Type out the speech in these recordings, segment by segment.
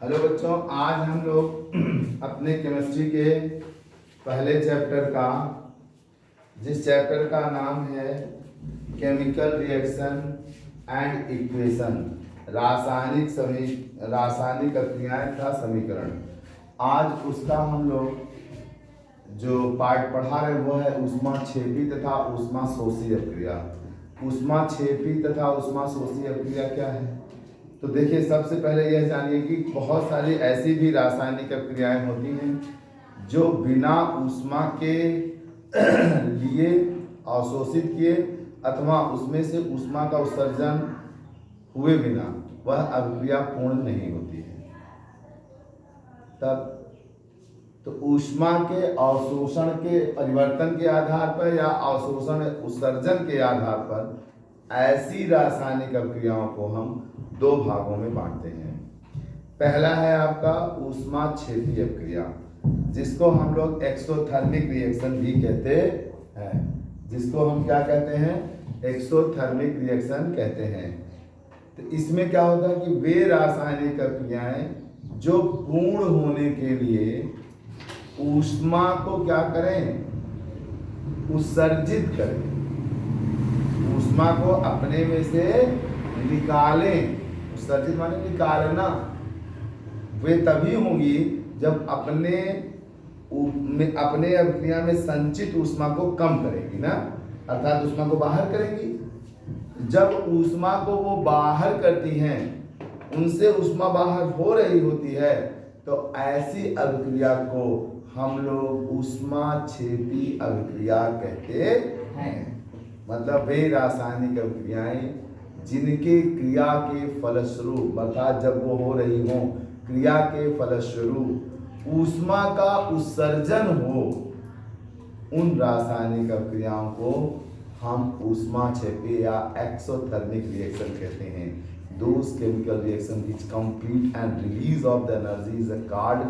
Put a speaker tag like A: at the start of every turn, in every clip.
A: Hello बच्चों, आज हम लोग अपने केमिस्ट्री के पहले चैप्टर का, जिस चैप्टर का नाम है केमिकल रिएक्शन एंड इक्वेशन, रासायनिक क्रियाएं तथा समीकरण, आज उसका हम लोग जो पार्ट पढ़ा रहे वो है ऊष्माक्षेपी तथा ऊष्माशोषी अपक्रिया। ऊष्माक्षेपी तथा ऊष्माशोषी अपक्रिया क्या है? तो देखिए, सबसे पहले यह जानिए कि बहुत सारी ऐसी भी रासायनिक क्रियाएं होती हैं जो बिना ऊष्मा के लिए अवशोषित किए अथवा उसमें से ऊष्मा का उत्सर्जन हुए बिना वह अभिक्रिया पूर्ण नहीं होती है। तब तो ऊष्मा के अवशोषण के परिवर्तन के आधार पर या अवशोषण उत्सर्जन के आधार पर ऐसी रासायनिक अभिक्रियाओं को हम दो भागों में बांटते हैं। पहला है आपका ऊष्माक्षेपी अपक्रिया, जिसको हम लोग एक्सोथर्मिक रिएक्शन भी कहते हैं। जिसको हम क्या कहते हैं? एक्सोथर्मिक रिएक्शन कहते हैं। तो इसमें क्या होता है कि वे रासायनिक अभिक्रियाएं जो पूर्ण होने के लिए ऊष्मा को क्या करें? उत्सर्जित करें, ऊष्मा को अपने में से निकालें। उत्सर्जित माने निकालना। वे तभी होंगी जब अपने अभिक्रिया में संचित ऊष्मा को कम करेंगी ना, अर्थात ऊष्मा को बाहर करेंगी। जब ऊष्मा को वो बाहर करती हैं, उनसे ऊष्मा बाहर हो रही होती है, तो ऐसी अभिक्रिया को हम लोग ऊष्माक्षेपी अभिक्रिया कहते हैं। मतलब वे रासायनिक अभिक्रियाएं जिनके क्रिया के फलस्वरूप, अर्थात जब वो हो रही हो, क्रिया के फलस्वरूप ऊष्मा का उत्सर्जन हो, उन रासायनिक अभिक्रियाओं को हम ऊष्माक्षेपी या एक्सोथर्मिक रिएक्शन कहते हैं। Those chemical reaction which complete and release of the energy is called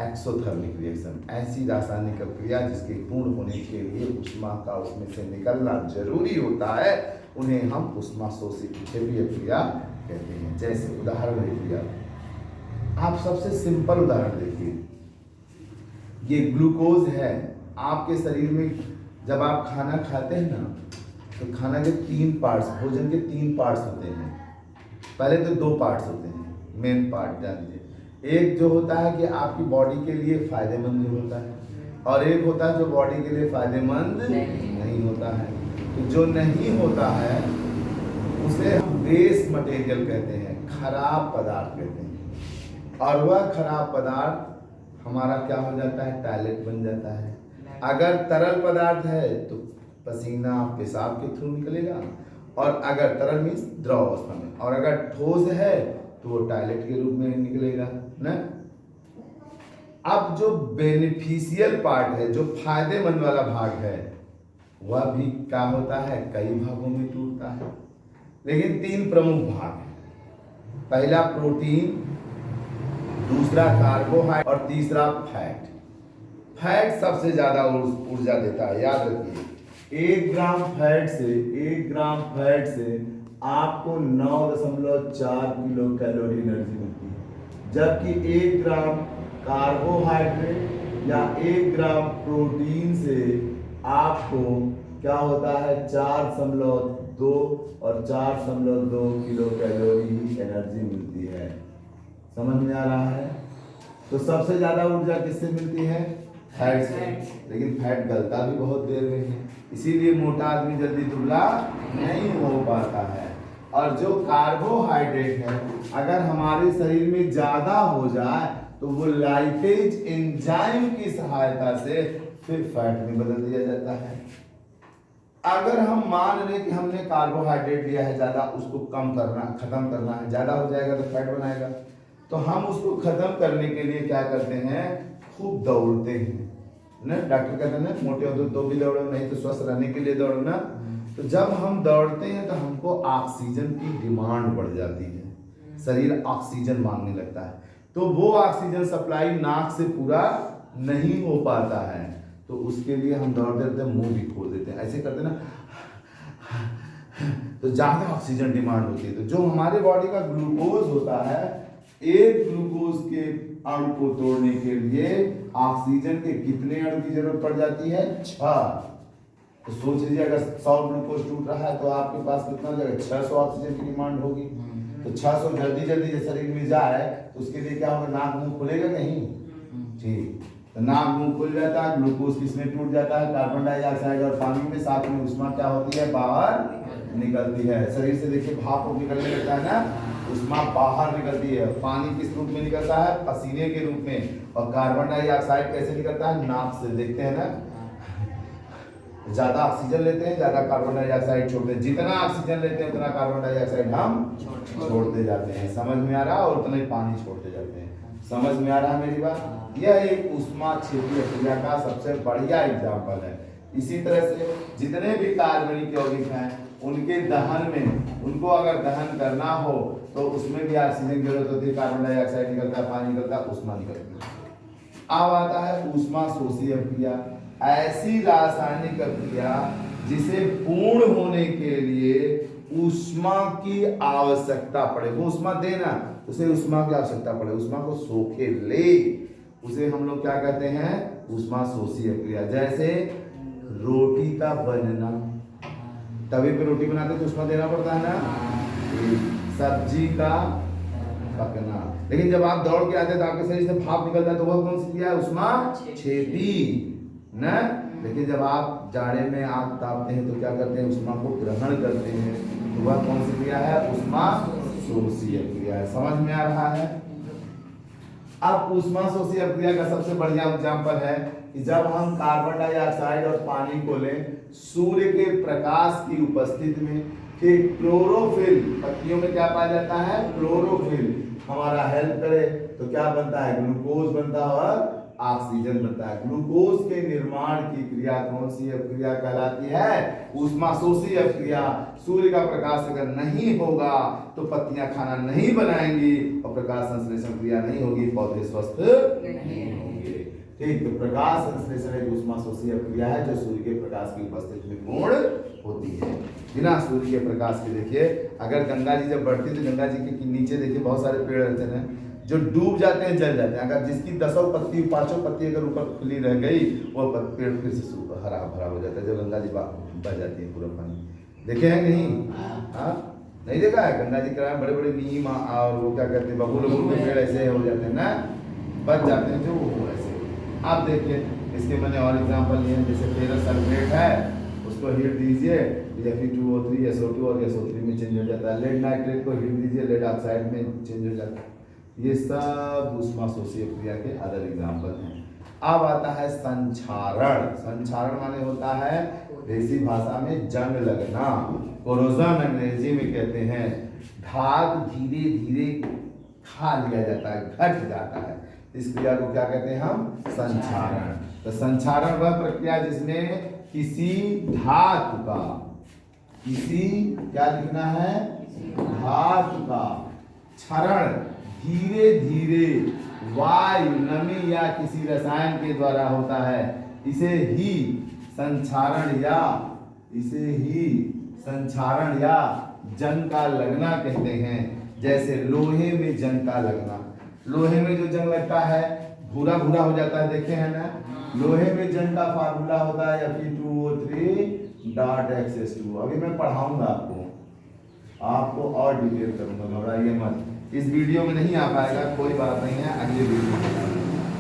A: exothermic reaction. ऐसी रासायनिक अभिक्रिया जिसके पूर्ण होने के लिए ऊष्मा का उसमें से निकलना जरूरी होता है, उन्हें हम ऊष्माशोषी अभिक्रिया कहते हैं। जैसे उदाहरण देखिए, आप सबसे सिंपल उदाहरण देखिए, ये ग्लूकोज है आपके शरीर में। जब आप खाना खाते हैं ना, तो खाना के तीन पार्ट्स, भोजन के तीन पार्ट्स होते हैं। पहले तो दो पार्ट्स होते हैं, मेन पार्ट जान लीजिए। एक जो होता है कि आपकी बॉडी के लिए फायदेमंद होता है, और एक होता है जो बॉडी के लिए फायदेमंद नहीं होता है। तो जो नहीं होता है उसे हम वेस्ट मटेरियल कहते हैं, खराब पदार्थ कहते हैं। और वह खराब पदार्थ हमारा क्या हो जाता है? टॉयलेट बन जाता है। अगर तरल पदार्थ है तो पसीना पेशाब के थ्रू निकलेगा, और अगर तरल मीन्स द्रव अवस्था में, और अगर ठोस है तो वो टॉयलेट के रूप में निकलेगा ना। अब जो बेनिफिशियल पार्ट है, जो फायदेमंद वाला भाग है, वह भी क्या होता है? कई भागों में टूटता है। लेकिन तीन प्रमुख भाग हैं। पहला प्रोटीन, दूसरा कार्बोहाइड्रेट और तीसरा फैट। फैट सबसे ज्यादा ऊर्जा देता है, याद रखिए। 1 ग्राम फैट से आपको 9.4 किलो कैलोरी एनर्जी मिलती है, जबकि 1 ग्राम कार्बोहाइड्रेट या 1 ग्राम प्रोटीन से आपको क्या होता है? 4.2 और 4.2 किलो कैलोरी एनर्जी मिलती है। समझ में आ रहा है? तो सबसे ज्यादा ऊर्जा किससे मिलती है? फैट से। लेकिन फैट गलता भी बहुत देर में है, इसीलिए मोटा आदमी जल्दी दुबला नहीं हो पाता है। और जो कार्बोहाइड्रेट है, अगर हमारे शरीर में ज्यादा हो जाए तो वो लाइपेज एंजाइम की सहायता से फिर फैट में बदल दिया जाता है। अगर हम मान लें कि हमने कार्बोहाइड्रेट लिया है ज्यादा, उसको कम करना, खत्म करना है, ज्यादा हो जाएगा तो फैट बनाएगा। तो हम उसको खत्म करने के लिए क्या करते हैं? खूब दौड़ते हैं ना। डॉक्टर कहते हैं ना, मोटे हो तो भी दौड़ो, नहीं तो स्वस्थ रहने के लिए दौड़ो ना। तो जब हम दौड़ते हैं तो हमको ऑक्सीजन की डिमांड बढ़ जाती है, शरीर ऑक्सीजन मांगने लगता है। तो वो ऑक्सीजन सप्लाई नाक से पूरा नहीं हो पाता है, तो उसके लिए हम दौड़ते दौड़ते मुंह भी खोल देते हैं, ऐसे करते ना, तो ज़्यादा ऑक्सीजन डिमांड होती है। तो जो हमारे बॉडी का ग्लूकोज होता है एक ग्लूकोज के अणु को तोड़ने के लिए ऑक्सीजन के कितने अणु की जरूरत पड़ जाती है? 6। तो सोच लीजिए अगर 100 ग्लूकोज टूट रहा है तो आपके पास कितना जाएगा? 600 ऑक्सीजन की डिमांड होगी। तो 600 जल्दी जल्दी शरीर में जाए तो उसके लिए क्या होगा? नाक मुंह खुलेगा नहीं? ठीक, तो नाक मुंह खुल जाता है, ग्लूकोज किसमें टूट जाता है? कार्बन डाइऑक्साइड और पानी में, साथ में उष्मा क्या होती है? बाहर निकलती है। शरीर से देखिए भाप निकलने लगता है ना, उष्मा बाहर निकलती है। पानी किस रूप में निकलता है? पसीने के रूप में। और कार्बन डाइऑक्साइड कैसे निकलता है? नाक से। देखते हैं ना, ज्यादा ऑक्सीजन लेते हैं, ज्यादा कार्बन डाइऑक्साइड छोड़ते हैं। जितना ऑक्सीजन लेते हैं उतना कार्बन डाइऑक्साइड हम छोड़ते जाते हैं। समझ में आ रहा है? और उतना ही पानी छोड़ते जाते हैं। समझ में आ रहा है मेरी बात? यह एक ऊष्मा क्षेत्रीय क्रिया का सबसे बढ़िया एग्जाम्पल है। इसी तरह से जितने भी कार्बनिक यौगिक हैं उनके दहन में, उनको अगर दहन करना हो तो उसमें भी ऑक्सीजन की जरूरत होती है, कार्बन डाइऑक्साइड निकलता है, पानी निकलता है, ऊष्मा निकलती है। अब आता है ऊष्मा शोषी अभिक्रिया। ऐसी रासायनिक अभिक्रिया जिसे पूर्ण होने के लिए ऊष्मा की आवश्यकता पड़े। वो ऊष्मा देना, उसे ऊष्मा की आवश्यकता पड़े, ऊष्मा को सोखे ले, उसे हम लोग क्या कहते हैं? ऊष्मा शोषी अभिक्रिया। जैसे रोटी का बनना, तवे पे रोटी बनाते तो ऊष्मा देना पड़ता है ना। सब्जी का पकना, लेकिन जब आप दौड़ के आते हैं तो आपके शरीर से भाप निकलता है तो वह कौन सी क्रिया है? ऊष्मा क्षेपी ना। लेकिन जब आप जाड़े में आग तापते हैं तो क्या करते हैं? ऊष्मा को ग्रहण करते हैं, तो वह कौन सी क्रिया है? ऊष्मा शोषी अभिक्रिया है। समझ में आ रहा है? अब ऊष्मा शोषी अभिक्रिया का सबसे बढ़िया एग्जाम्पल है कि जब हम कार्बन डाइऑक्साइड और पानी को लें सूर्य के प्रकाश की उपस्थिति में, कि क्लोरोफिल, पत्तियों में क्या पाया जाता है? क्लोरोफिल हमारा हेल्प करे तो क्या बनता है? ग्लूकोज बनता है और ऑक्सीजन बनता है। ग्लूकोज के निर्माण की क्रिया कौन सी अभिक्रिया कहलाती है? ऊष्मा शोषी अभिक्रिया। सूर्य का प्रकाश अगर नहीं होगा तो पत्तियां खाना नहीं बनाएंगी और प्रकाश संश्लेषण क्रिया नहीं होगी, पौधे स्वस्थ नहीं होंगे। ठीक, तो प्रकाश संश्लेषण एक ऊष्मा शोषी अभिक्रिया है जो सूर्य के प्रकाश की उपस्थिति में पूर्ण होती है। बिना सूर्य के प्रकाश के देखिए, अगर गंगा जी जब बढ़ती तो गंगा जी के नीचे देखिए बहुत सारे पेड़ रहते हैं जो डूब जाते हैं, जल जाते हैं। अगर जिसकी 10 पत्ती 5 पत्ती अगर ऊपर खुली रह गई, वो पेड़ फिर से हरा भरा हो जाता है जब गंगा जी बह जाती है पूरा पानी। देखे हैं नहीं? हाँ, नहीं देखा है? गंगा जी के बड़े बड़े नीम और वो क्या कहते हैं बबूल के पेड़ ऐसे हो जाते हैं ना, बच जाते हैं जो वो ऐसे। आप देखिए इसके मैंने और एग्जाम्पल लिए, जैसे फेरस सल्फेट है, उसको हीट दीजिए, Fe2O3 SO2 और SO3 में चेंज हो जाता है। लेड नाइट्रेट को हीट दीजिए, लेड ऑक्साइड में चेंज हो जाता है। ये सब ऊष्मा शोषी अभिक्रिया के अदर एग्जाम्पल हैं। अब आता है संक्षारण। संक्षारण माने होता है देसी भाषा में जंग लगना, कोरोजन अंग्रेजी में कहते हैं। धातु धीरे धीरे खा लिया जाता है, घट जाता है, इस क्रिया को क्या कहते हैं हम? संक्षारण। तो संक्षारण वह प्रक्रिया जिसमें किसी धातु का, किसी क्या लिखना है? धातु का क्षरण धीरे धीरे वायु, नमी या किसी रसायन के द्वारा होता है। इसे ही संक्षारण या जंग का लगना कहते हैं। जैसे लोहे में जंग का लगना, लोहे में जो जंग लगता है भूरा भूरा हो जाता है, देखे हैं ना? लोहे में जंग का फार्मूला होता है Fe2O3.X2। अभी मैं पढ़ाऊंगा आपको और डिटेल करूंगा, घबराइए मत। इस वीडियो में नहीं आ पाएगा, कोई बात नहीं है, अगले वीडियो में।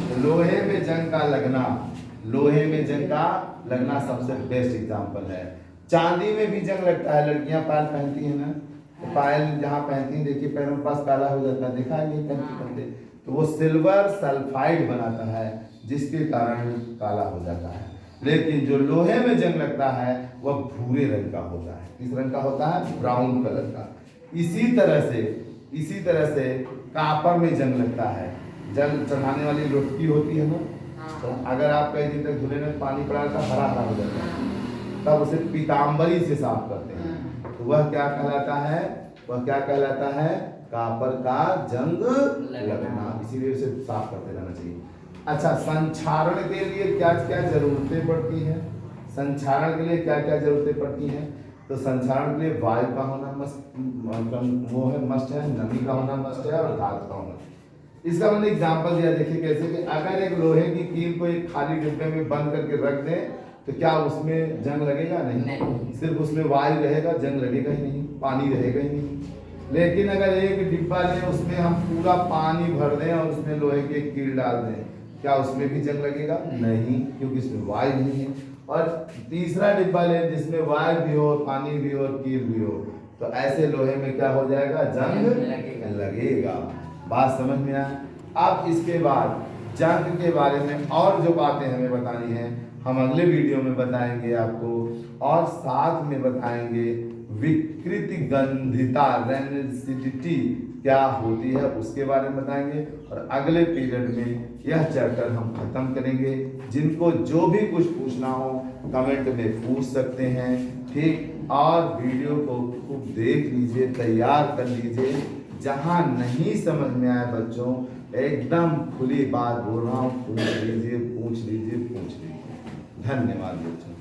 A: तो लोहे में जंग का लगना, लोहे में जंग का लगना सबसे बेस्ट एग्जांपल है। चांदी में भी जंग लगता है, लड़कियां पायल पहनती है ना, तो पायल जहाँ पहनती हैं देखिए पैरों के पास काला हो जाता है, देखा है ये पहनते, तो वो सिल्वर सल्फाइड बनाता है जिसके कारण काला हो जाता है। लेकिन जो लोहे में जंग लगता है वह भूरे रंग का होता है। किस रंग का होता है? ब्राउन कलर का। इसी तरह से कापर में जंग लगता है। जल चढ़ाने वाली लोटकी होती है ना, तो अगर आप कई दिन तक धुले में पानी पड़ा तो हरा हरा हो जाता है, तब उसे पीताम्बरी से साफ करते हैं, तो वह क्या कहलाता है? वह क्या कहलाता है? कापर का जंग लगना। इसीलिए उसे साफ करते रहना चाहिए। अच्छा, संक्षारण के लिए क्या क्या जरूरतें पड़ती हैं? संक्षारण के लिए क्या क्या जरूरतें पड़ती हैं? तो संक्षारण के लिए वायु का होना मस्ट है, नमी का होना मस्ट है और धातु का होना। इसका मैंने एग्जांपल दिया, देखिए कैसे कि अगर एक लोहे की कील को एक खाली डिब्बे में बंद करके रख दें तो क्या उसमें जंग लगेगा? नहीं। सिर्फ उसमें वायु रहेगा, जंग लगेगा ही नहीं, पानी रहेगा ही नहीं। लेकिन अगर एक डिब्बा लें, उसमें हम पूरा पानी भर दें और उसमें लोहे की एक कील डाल दें, क्या उसमें भी जंग लगेगा? नहीं, क्योंकि इसमें वायु नहीं है। और तीसरा डिब्बा लें जिसमें वायु भी हो, पानी भी हो और कील भी हो, तो ऐसे लोहे में क्या हो जाएगा? जंग लगेगा। बात समझ में आए? अब इसके बाद जंग के बारे में और जो बातें हमें बतानी है हम अगले वीडियो में बताएंगे आपको, और साथ में बताएंगे विकृति गंधिता रेनिसिटी क्या होती है उसके बारे में बताएंगे। और अगले पीरियड में यह चैप्टर हम खत्म करेंगे। जिनको जो भी कुछ पूछना हो कमेंट में पूछ सकते हैं, ठीक। और वीडियो को खूब देख लीजिए, तैयार कर लीजिए। जहाँ नहीं समझ में आए बच्चों, एकदम खुली बात बोल रहा हूँ, पूछ लीजिए। धन्यवाद बच्चों।